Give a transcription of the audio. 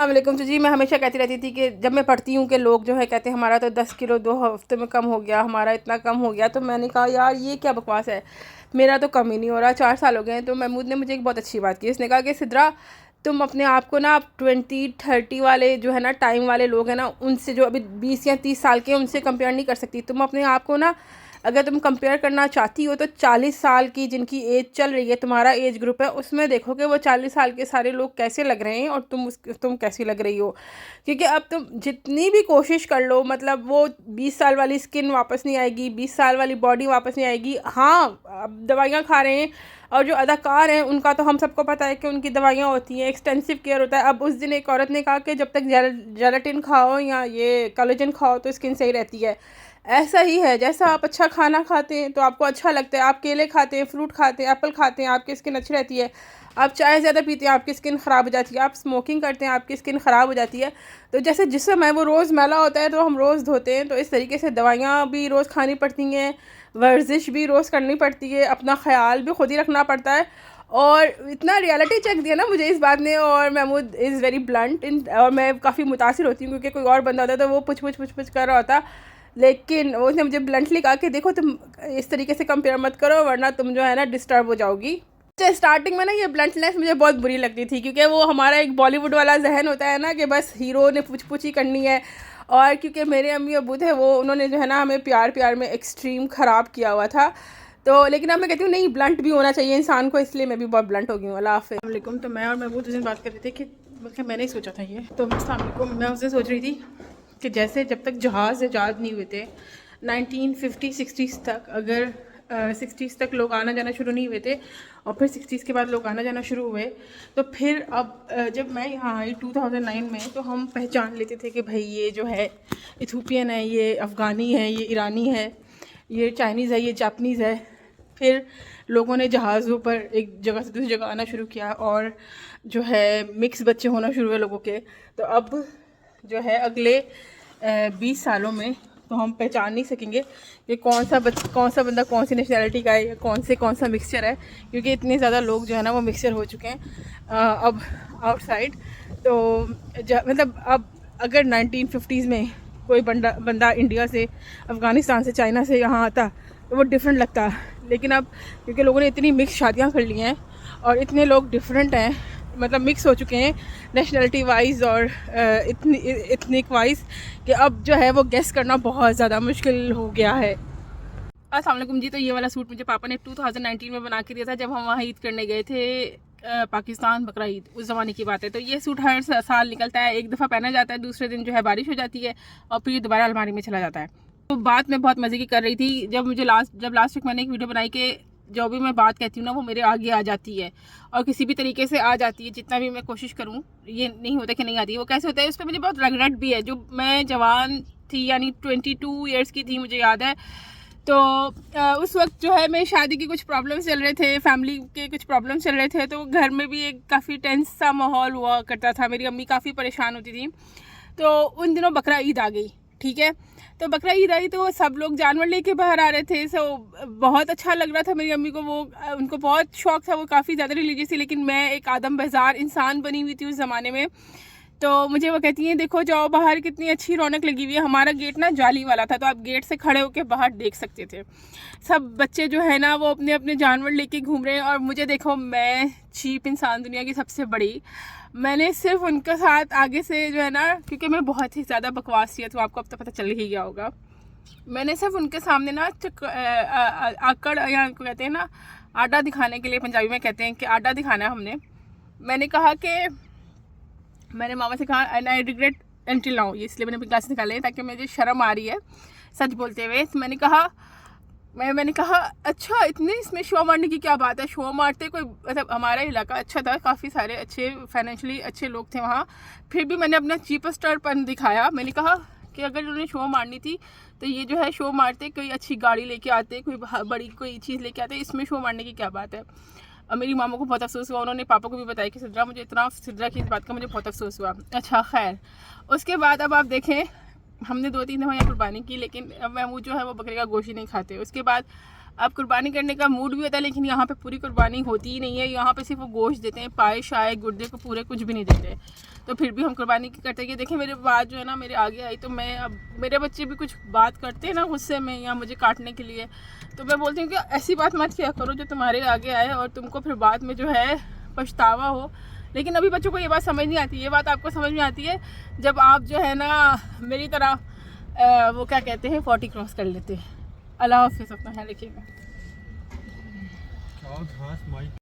वालेकुम। तो जी मैं हमेशा कहती रहती थी कि जब मैं पढ़ती हूँ कि लोग जो है कहते हैं हमारा तो 10 किलो 2 हफ्ते में कम हो गया, हमारा इतना कम हो गया। तो मैंने कहा यार ये क्या बकवास है, मेरा तो कम ही नहीं हो रहा। 4 साल हो गए हैं। तो महमूद ने मुझे एक बहुत अच्छी बात की, उसने कहा कि सिद्रा तुम अपने आप को ना 20-30 वाले जो है ना टाइम वाले लोग हैं ना, उनसे जो अभी 20 या 30 साल के हैं उनसे कंपेयर नहीं कर सकती। तुम अपने आप को ना अगर तुम कंपेयर करना चाहती हो तो 40 साल की जिनकी एज चल रही है, तुम्हारा एज ग्रुप है, उसमें देखो कि वो 40 साल के सारे लोग कैसे लग रहे हैं और तुम कैसी लग रही हो। क्योंकि अब तुम जितनी भी कोशिश कर लो, मतलब वो 20 साल वाली स्किन वापस नहीं आएगी, 20 साल वाली बॉडी वापस नहीं आएगी। हाँ, अब दवाइयाँ खा रहे हैं और जो अदाकार हैं उनका तो हम सबको पता है कि उनकी दवाइयाँ होती हैं, एक्सटेंसिव केयर होता है। अब उस दिन एक औरत ने कहा कि जब तक जेलेटिन खाओ या ये कोलेजन खाओ तो स्किन सही रहती है। ऐसा ही है, जैसा आप अच्छा खाना खाते हैं तो आपको अच्छा लगता है, आप केले खाते हैं, फ्रूट खाते हैं, एप्पल खाते हैं, आपकी स्किन अच्छी रहती है। आप चाय ज़्यादा पीते हैं, आपकी स्किन ख़राब हो जाती है। आप स्मोकिंग करते हैं, आपकी स्किन ख़राब हो जाती है। तो जैसे जिस्म है वो रोज़ मैला होता है तो हम रोज़ धोते हैं, तो इस तरीके से दवाइयाँ भी रोज़ खानी पड़ती हैं, वर्जिश भी रोज़ करनी पड़ती है, अपना ख्याल भी खुद ही रखना पड़ता है। और इतना रियलिटी चेक दिया ना मुझे इस बात ने, और महमूद इज़ वेरी ब्लंट इन, और मैं काफ़ी मुतासिर होती हूँ क्योंकि कोई और बंदा होता है तो वो पुछ कर रहा होता, लेकिन उसने मुझे ब्लंटली कहा कि देखो तुम इस तरीके से कंपेयर मत करो वरना तुम जो है ना डिस्टर्ब हो जाओगी। स्टार्टिंग में ना ये ब्लंटनेस मुझे बहुत बुरी लगती थी क्योंकि वो हमारा एक बॉलीवुड वाला जहन होता है ना कि बस हीरो ने पूछ ही करनी है। और क्योंकि मेरे अम्मी अबू थे वो, उन्होंने जो है ना हमें प्यार में एक्सट्रीम ख़राब किया हुआ था। तो लेकिन अब मैं कहती हूँ नहीं, ब्लंट भी होना चाहिए इंसान को, इसलिए मैं भी बहुत ब्लंट हो गई हूँ। अल्लाह हाफ़िज़। अस्सलाम वालेकुम। तो मैं और महबूब उस दिन बात कर रहे थे कि बल्कि मैंने ही सोचा था ये, तो अस्सलाम वालेकुम। मैं उससे सोच रही थी कि जैसे जब तक जहाज़ ईजाद नहीं हुए थे 1950-60s तक, अगर 60s तक लोग आना जाना शुरू नहीं हुए थे और फिर 60s के बाद लोग आना जाना शुरू हुए, तो फिर अब जब मैं यहाँ आई 2009 में तो हम पहचान लेते थे कि भाई ये जो है इथोपियन है, ये अफ़गानी है, ये ईरानी है, ये चाइनीज़ है, ये जापनीज़ है। फिर लोगों ने जहाज़ों पर एक जगह से दूसरी जगह आना शुरू किया और जो है मिक्स बच्चे होना शुरू हुए लोगों के। तो अब जो है अगले 20 सालों में तो हम पहचान नहीं सकेंगे कि कौन सा बंदा कौन सी नेशनैलिटी का है या कौन सा मिक्सचर है, क्योंकि इतने ज़्यादा लोग जो है ना वो मिक्सचर हो चुके हैं अब आउटसाइड। तो मतलब अब अगर 1950s में कोई बंदा इंडिया से, अफ़गानिस्तान से, चाइना से यहाँ आता तो वो डिफरेंट लगता, लेकिन अब क्योंकि लोगों ने इतनी मिक्स शादियाँ कर ली हैं और इतने लोग डिफरेंट हैं, मतलब मिक्स हो चुके हैं नेशनलिटी वाइज और इथनिक वाइज, कि अब जो है वो गेस करना बहुत ज़्यादा मुश्किल हो गया है। अस्सलाम वालेकुम जी। तो ये वाला सूट मुझे पापा ने 2019 में बना के दिया था जब हम वहाँ ईद करने गए थे पाकिस्तान, बकरा ईद, उस ज़माने की बात है। तो ये सूट हर साल निकलता है, एक दफ़ा पहना जाता है, दूसरे दिन जो है बारिश हो जाती है और फिर दोबारा अलमारी में चला जाता है। तो बात मैं बहुत मज़े की कर रही थी जब लास्ट वीक मैंने एक वीडियो बनाई कि जो भी मैं बात कहती हूँ ना वो मेरे आगे आ जाती है और किसी भी तरीके से आ जाती है, जितना भी मैं कोशिश करूँ ये नहीं होता कि नहीं आती है। वो कैसे होता है उस पर मुझे बहुत रिग्रेट भी है। जो मैं जवान थी यानी 22 ईयर्स की थी, मुझे याद है, तो उस वक्त जो है मेरी शादी की कुछ प्रॉब्लम्स चल रहे थे, फैमिली के कुछ प्रॉब्लम्स चल रहे थे, तो घर में भी एक काफ़ी टेंस सा माहौल हुआ करता था। मेरी अम्मी काफ़ी परेशान होती थी। तो उन दिनों बकरा ईद आ गई, ठीक है। तो बकरा ईद आई तो सब लोग जानवर लेके बाहर आ रहे थे। सो बहुत अच्छा लग रहा था मेरी अम्मी को, वो उनको बहुत शौक था, वो काफ़ी ज़्यादा रिलीजियस थी, लेकिन मैं एक आदम बेजार इंसान बनी हुई थी उस ज़माने में। तो मुझे वो कहती हैं देखो जाओ बाहर कितनी अच्छी रौनक लगी हुई है। हमारा गेट ना जाली वाला था तो आप गेट से खड़े होकर बाहर देख सकते थे। सब बच्चे जो है ना वो अपने अपने जानवर लेके घूम रहे हैं और मुझे देखो, मैं चीप इंसान, दुनिया की सबसे बड़ी, मैंने सिर्फ उनके साथ आगे से जो है ना, क्योंकि मैं बहुत ही ज़्यादा बकवासी है तो आपको अब तो पता चल ही गया होगा, मैंने सिर्फ उनके सामने ना आकड़ या उनको कहते हैं ना आटा दिखाने के लिए, पंजाबी में कहते हैं कि आटा दिखाना है हमने। मैंने कहा कि मैंने मामा से कहा and I regret until now, ये इसलिए मैंने अपनी क्लास निकाले ताकि मुझे शर्म आ रही है सच बोलते हुए। तो मैंने कहा अच्छा इतनी इसमें शो मारने की क्या बात है, शो मारते कोई, मतलब हमारा इलाका अच्छा था, काफ़ी सारे अच्छे फाइनेंशियली अच्छे लोग थे वहाँ, फिर भी मैंने अपना चीपस्टरपन दिखाया। मैंने कहा कि अगर उन्होंने शो मारनी थी तो ये जो है शो मारते, कोई अच्छी गाड़ी लेके आते, कोई बड़ी कोई चीज़ लेके आते, इसमें शो मारने की क्या बात है। और मेरी मामा को बहुत अफसोस हुआ, उन्होंने पापा को भी बताया कि सिद्रा मुझे इतना, सिद्रा की इस बात का मुझे बहुत अफसोस हुआ। अच्छा खैर, उसके बाद अब आप देखें हमने 2-3 दफ़ा यहाँ कुर्बानी की, लेकिन अब महमूद जो है वो बकरे का गोश्त ही नहीं खाते। उसके बाद अब कुर्बानी करने का मूड भी होता है, लेकिन यहाँ पे पूरी कुर्बानी होती ही नहीं है। यहाँ पे सिर्फ वो गोश्त देते हैं, पाए शाए गुर्दे को पूरे कुछ भी नहीं देते। तो फिर भी हम कुर्बानी करते हैं। देखें मेरे बात जो है ना मेरे आगे आई, तो मैं अब मेरे बच्चे भी कुछ बात करते हैं ना गुस्से में या मुझे काटने के लिए, तो मैं बोलती हूँ कि ऐसी बात मत किया करो जो तुम्हारे आगे आए और तुमको फिर बाद में जो है पछतावा हो। लेकिन अभी बच्चों को ये बात समझ नहीं आती। ये बात आपको समझ में आती है जब आप जो है ना मेरी तरह वो क्या कहते हैं 40 क्रॉस कर लेते हैं। अल्लाह हाफिज़, अपना ख्याल रखिएगा।